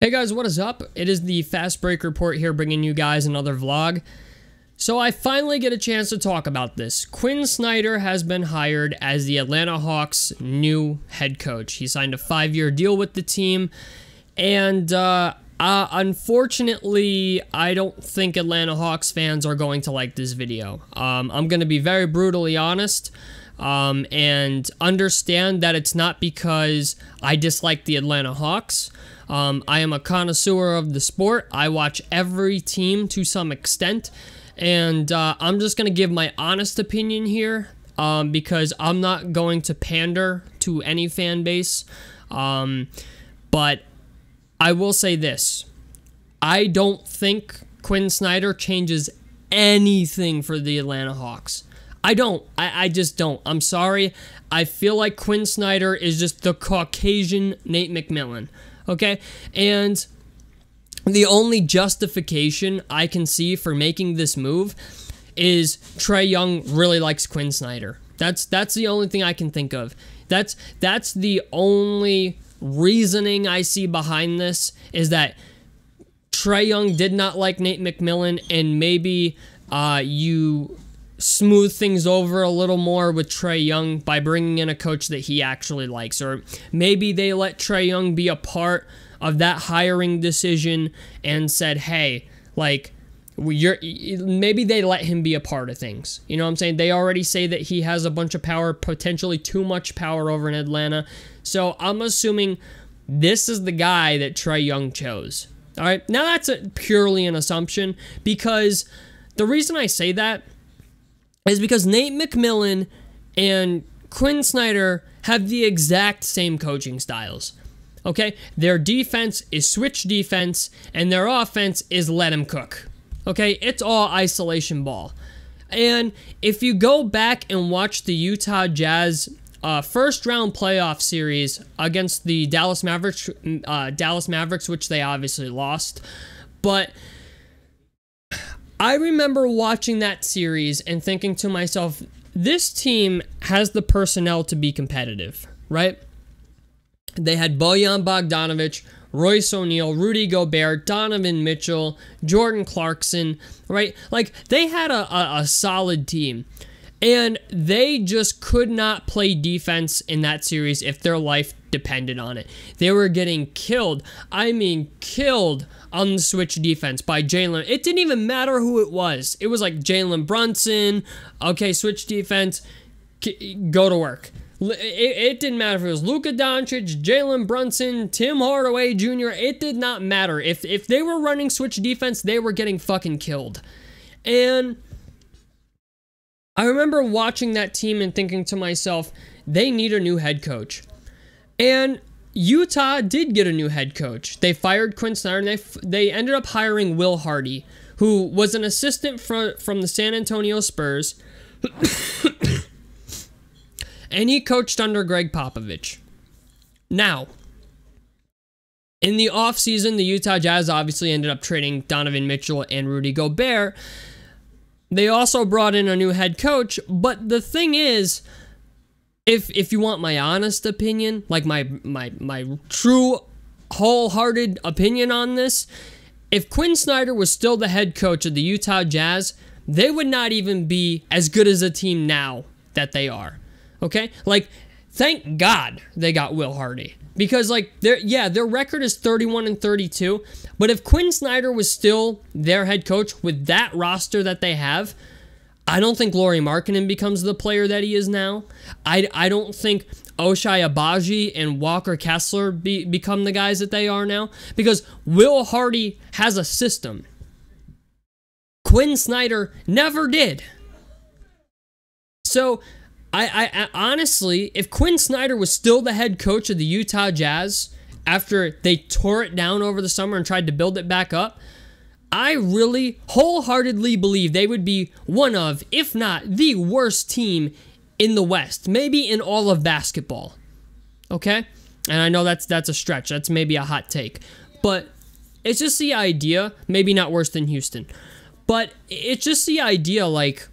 Hey guys, what is up? It is the Fast Break Report here, bringing you guys another vlog. So I finally get a chance to talk about this. Quin Snyder has been hired as the Atlanta Hawks' new head coach. He signed a 5-year deal with the team, and unfortunately, I don't think Atlanta Hawks fans are going to like this video. I'm going to be very brutally honest. And understand that it's not because I dislike the Atlanta Hawks. I am a connoisseur of the sport. I watch every team to some extent, and I'm just going to give my honest opinion here, because I'm not going to pander to any fan base. But I will say this. I don't think Quin Snyder changes anything for the Atlanta Hawks. I just don't. I'm sorry. I feel like Quin Snyder is just the Caucasian Nate McMillan. Okay? And the only justification I can see for making this move is Trae Young really likes Quin Snyder. That's the only thing I can think of. That's the only reasoning I see behind this, is that Trae Young did not like Nate McMillan, and maybe you smooth things over a little more with Trae Young by bringing in a coach that he actually likes. Or maybe they let Trae Young be a part of that hiring decision and said, hey, like, maybe they let him be a part of things. You know what I'm saying? They already say that he has a bunch of power, potentially too much power over in Atlanta. So I'm assuming this is the guy that Trae Young chose. All right. Now that's purely an assumption, because the reason I say that is because Nate McMillan and Quin Snyder have the exact same coaching styles. Okay? Their defense is switch defense, and their offense is let him cook. Okay? It's all isolation ball. And if you go back and watch the Utah Jazz first round playoff series against the Dallas Mavericks, which they obviously lost, but I remember watching that series and thinking to myself, this team has the personnel to be competitive, right? They had Bojan Bogdanovic, Royce O'Neal, Rudy Gobert, Donovan Mitchell, Jordan Clarkson, right? Like, they had a solid team. And they just could not play defense in that series if their life depended on it. They were getting killed. I mean, killed on the switch defense by Jalen. It didn't even matter who it was. It was like Jalen Brunson. Okay, switch defense. Go to work. It didn't matter if it was Luka Doncic, Jalen Brunson, Tim Hardaway Jr. It did not matter. If they were running switch defense, they were getting fucking killed. And I remember watching that team and thinking to myself, they need a new head coach. And Utah did get a new head coach. They fired Quin Snyder, and they ended up hiring Will Hardy, who was an assistant from the San Antonio Spurs. And he coached under Greg Popovich. Now, in the offseason, the Utah Jazz obviously ended up trading Donovan Mitchell and Rudy Gobert. They also brought in a new head coach, but the thing is, if you want my honest opinion, like my true wholehearted opinion on this, if Quin Snyder was still the head coach of the Utah Jazz, they would not even be as good as a team now that they are. Okay? Like, thank God they got Will Hardy. Because, like, their record is 31-32. But if Quin Snyder was still their head coach with that roster that they have, I don't think Lauri Markkanen becomes the player that he is now. I don't think Ochai Agbaji and Walker Kessler become the guys that they are now. Because Will Hardy has a system. Quin Snyder never did. So I honestly, if Quin Snyder was still the head coach of the Utah Jazz after they tore it down over the summer and tried to build it back up, I really wholeheartedly believe they would be one of, if not the worst team in the West, maybe in all of basketball. Okay? And I know that's a stretch. That's maybe a hot take. But it's just the idea, maybe not worse than Houston. But it's just the idea, like,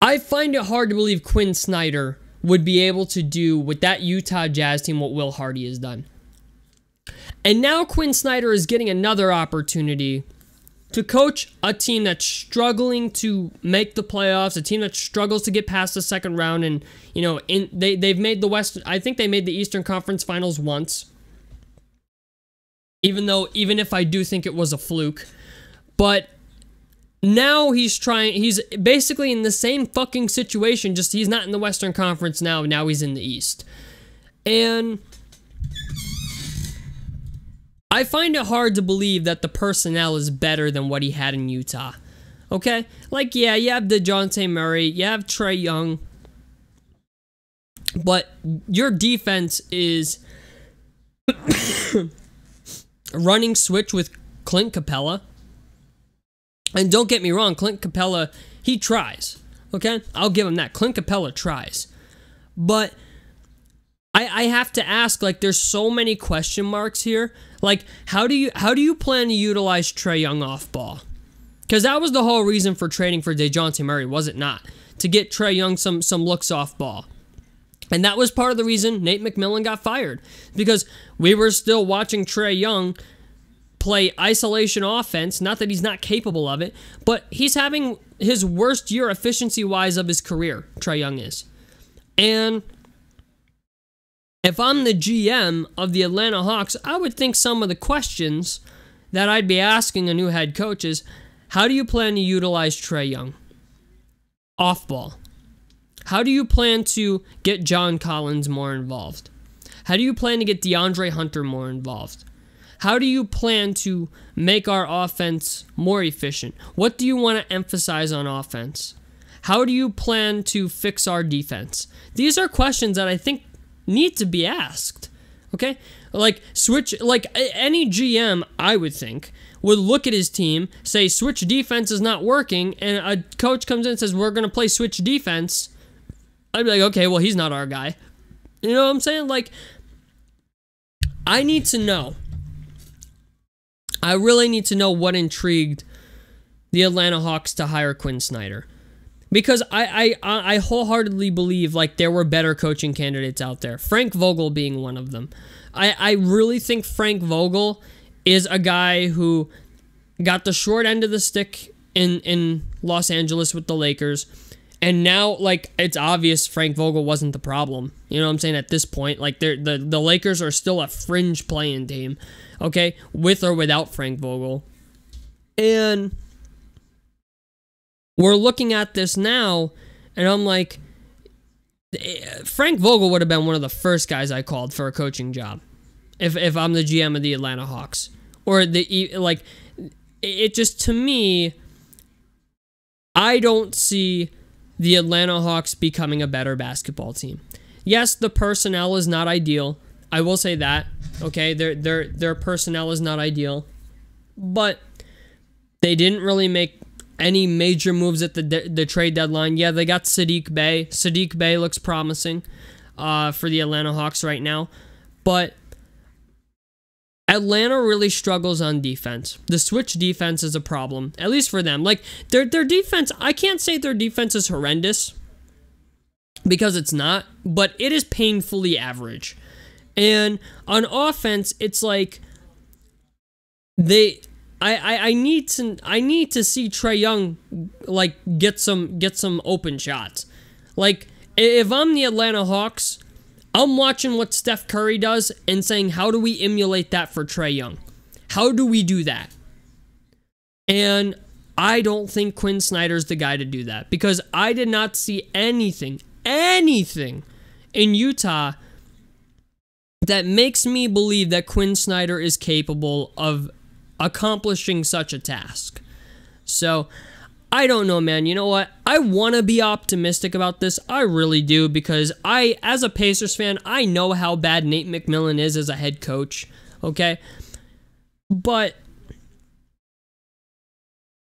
I find it hard to believe Quin Snyder would be able to do with that Utah Jazz team what Will Hardy has done. And now Quin Snyder is getting another opportunity to coach a team that's struggling to make the playoffs, a team that struggles to get past the second round, and they've made the West. I think they made the Eastern Conference Finals once. Even if I do think it was a fluke, but now he's basically in the same fucking situation, just he's not in the Western Conference now he's in the East. And I find it hard to believe that the personnel is better than what he had in Utah. Okay? Like, yeah, you have DeJounte Murray, you have Trae Young, but your defense is running switch with Clint Capella. And don't get me wrong, Clint Capella, he tries. Okay? I'll give him that. Clint Capella tries. But I have to ask, like, there's so many question marks here. Like, how do you plan to utilize Trae Young off ball? Because that was the whole reason for trading for DeJounte Murray, was it not? To get Trae Young some looks off ball. And that was part of the reason Nate McMillan got fired. Because we were still watching Trae Young play isolation offense. Not that he's not capable of it, but he's having his worst year efficiency-wise of his career, Trae Young is. And if I'm the GM of the Atlanta Hawks, I would think some of the questions that I'd be asking a new head coach is, how do you plan to utilize Trae Young off ball? How do you plan to get John Collins more involved? How do you plan to get DeAndre Hunter more involved? How do you plan to make our offense more efficient? What do you want to emphasize on offense? How do you plan to fix our defense? These are questions that I think need to be asked. Okay? Like any GM, I would think, would look at his team, say switch defense is not working, and a coach comes in and says we're going to play switch defense. I'd be like, okay, well, he's not our guy. You know what I'm saying? Like, I need to know. I really need to know what intrigued the Atlanta Hawks to hire Quin Snyder. Because I wholeheartedly believe, like, there were better coaching candidates out there. Frank Vogel being one of them. I really think Frank Vogel is a guy who got the short end of the stick in Los Angeles with the Lakers. And now, like, it's obvious Frank Vogel wasn't the problem. You know what I'm saying? At this point, like, the Lakers are still a fringe playing team, okay? With or without Frank Vogel. And we're looking at this now, and I'm like, Frank Vogel would have been one of the first guys I called for a coaching job if I'm the GM of the Atlanta Hawks. Or, it just, to me, I don't see the Atlanta Hawks becoming a better basketball team. Yes, the personnel is not ideal. I will say that. Okay, their personnel is not ideal. But they didn't really make any major moves at the trade deadline. Yeah, they got Sadiq Bey. Sadiq Bey looks promising for the Atlanta Hawks right now. But Atlanta really struggles on defense. The switch defense is a problem, at least for them. Like, their defense, I can't say their defense is horrendous, because it's not, but it is painfully average. And on offense, it's like I need to see Trae Young, like, get some open shots. Like, if I'm the Atlanta Hawks, I'm watching what Steph Curry does and saying, how do we emulate that for Trae Young? How do we do that? And I don't think Quin Snyder's the guy to do that, because I did not see anything in Utah that makes me believe that Quin Snyder is capable of accomplishing such a task. So, I don't know, man. You know what? I want to be optimistic about this. I really do, because as a Pacers fan, I know how bad Nate McMillan is as a head coach, okay? But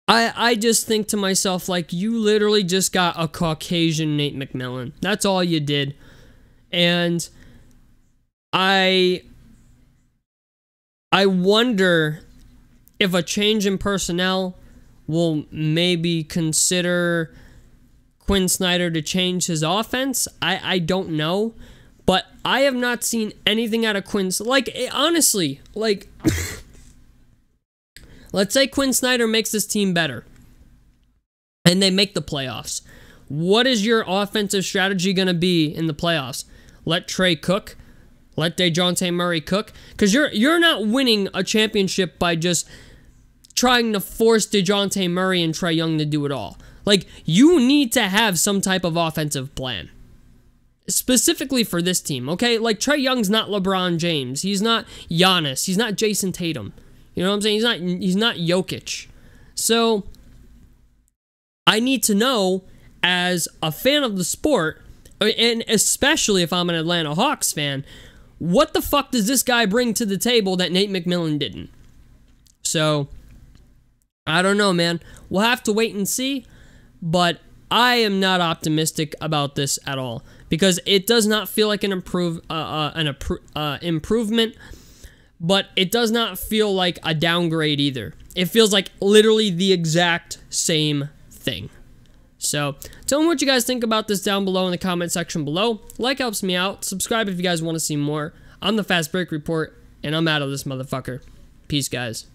I just think to myself, like, you literally just got a Caucasian Nate McMillan. That's all you did. And I wonder if a change in personnel will maybe consider Quin Snyder to change his offense. I don't know. But I have not seen anything out of Quin. Like, honestly, like, let's say Quin Snyder makes this team better and they make the playoffs. What is your offensive strategy going to be in the playoffs? Let Trey cook? Let DeJounte Murray cook? Because you're not winning a championship by just trying to force DeJounte Murray and Trae Young to do it all. Like, you need to have some type of offensive plan. Specifically for this team, okay? Like, Trae Young's not LeBron James. He's not Giannis. He's not Jason Tatum. You know what I'm saying? He's not Jokic. So, I need to know, as a fan of the sport, and especially if I'm an Atlanta Hawks fan, what the fuck does this guy bring to the table that Nate McMillan didn't? So, I don't know, man. We'll have to wait and see, but I am not optimistic about this at all, because it does not feel like an improvement, but it does not feel like a downgrade either. It feels like literally the exact same thing. So, tell me what you guys think about this down below in the comment section below. Like helps me out. Subscribe if you guys want to see more. I'm the Fast Break Report, and I'm out of this motherfucker. Peace, guys.